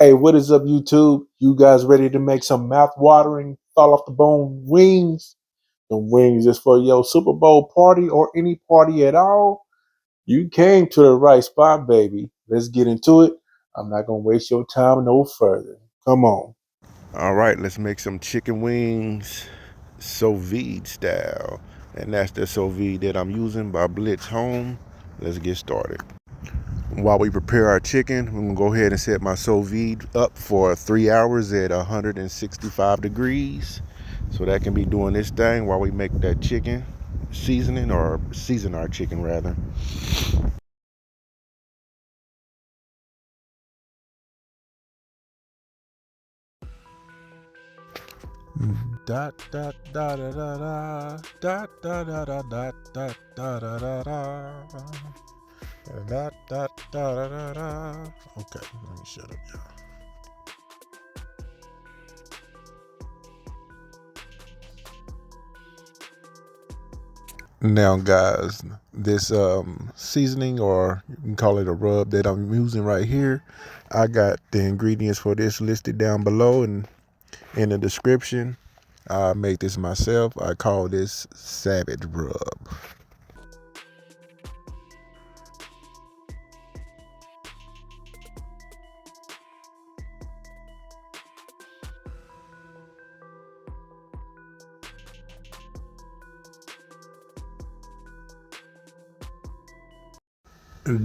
Hey, what is up, YouTube? You guys ready to make some mouth-watering, fall off the bone wings? The wings is for your Super Bowl party or any party at all. You came to the right spot, baby. Let's get into it. I'm not gonna waste your time no further. Come on. All right, let's make some chicken wings Sous Vide style. And that's the Sous Vide that I'm using by Blitz Home. Let's get started. While we prepare our chicken, I'm gonna go ahead and set my Sous Vide up for 3 hours at 165 degrees. So that can be doing this thing while we make that chicken seasoning, or season our chicken rather. Dot dot da da da da dot da da da dot dot da da da da da da da da da. Okay, let me shut up, y'all. Now, guys, this seasoning, or you can call it a rub, that I'm using right here, I got the ingredients for this listed down below and in the description. I make this myself. I call this Savage Rub.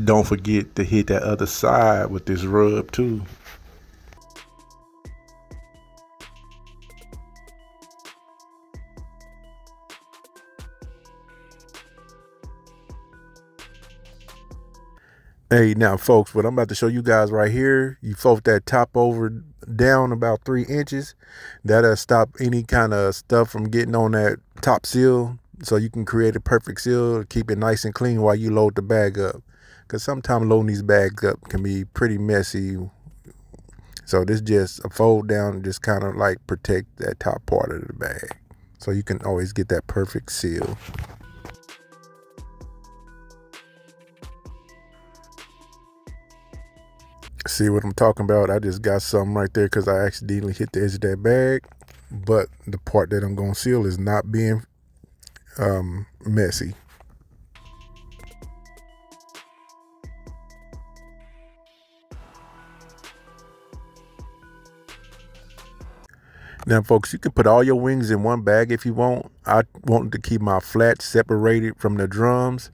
Don't forget to hit that other side with this rub too. Hey, now folks, what I'm about to show you guys right here, you fold that top over down about 3 inches. That'll stop any kind of stuff from getting on that top seal, so you can create a perfect seal, keep it nice and clean while you load the bag up. Because sometimes loading these bags up can be pretty messy. So this just a fold down, just kind of like protect that top part of the bag, so you can always get that perfect seal. See what I'm talking about? I just got something right there because I accidentally hit the edge of that bag, but the part that I'm gonna seal is not being messy. Now, folks, you can put all your wings in one bag if you want. I want to keep my flats separated from the drums,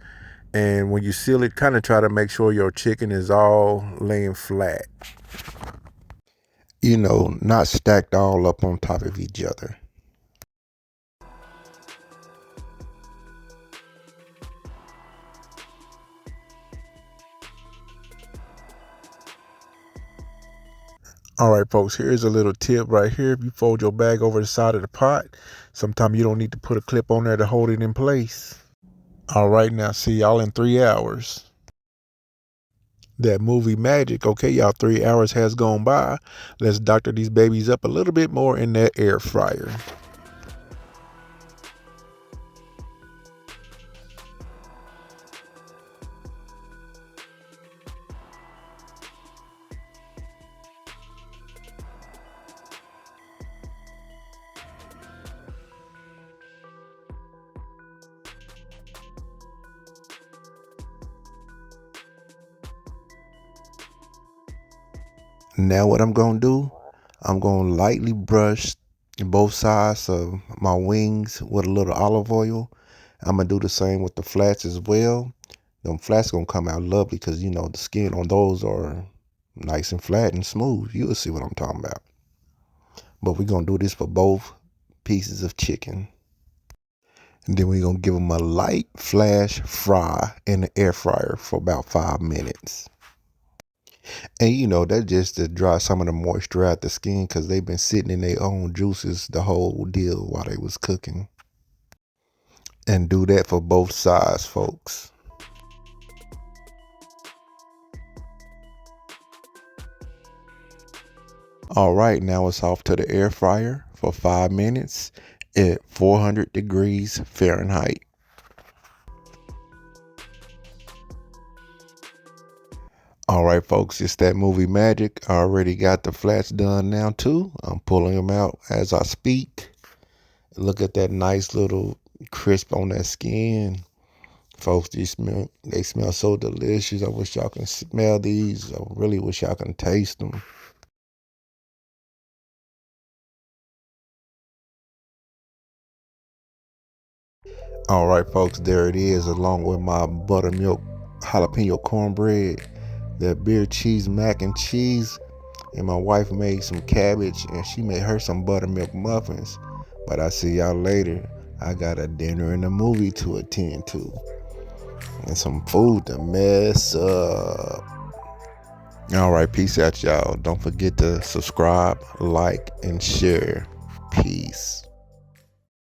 and when you seal it, kind of try to make sure your chicken is all laying flat. You know, not stacked all up on top of each other. All right, folks, here's a little tip right here. If you fold your bag over the side of the pot, sometimes you don't need to put a clip on there to hold it in place. All right, now see y'all in 3 hours. That movie magic. Okay, y'all, 3 hours has gone by. Let's doctor these babies up a little bit more in that air fryer. Now what I'm gonna do, I'm gonna lightly brush both sides of my wings with a little olive oil. I'm gonna do the same with the flats as well. Them flats gonna come out lovely because you know the skin on those are nice and flat and smooth. You'll see what I'm talking about. But we're gonna do this for both pieces of chicken. And then we're gonna give them a light flash fry in the air fryer for about 5 minutes. And you know, that just to dry some of the moisture out the skin because they've been sitting in their own juices the whole deal while they was cooking. And do that for both sides, folks. All right, now it's off to the air fryer for 5 minutes at 400 degrees Fahrenheit. All right, folks, it's that movie magic. I already got the flats done now too. I'm pulling them out as I speak. Look at that nice little crisp on that skin. Folks, they smell so delicious. I wish y'all can smell these. I really wish y'all can taste them. All right, folks, there it is, along with my buttermilk jalapeno cornbread, that beer cheese mac and cheese, and my wife made some cabbage, and she made her some buttermilk muffins. But I see y'all later. I got a dinner and a movie to attend to, and some food to mess up. All right, peace out, y'all. Don't forget to subscribe, like, and share. Peace.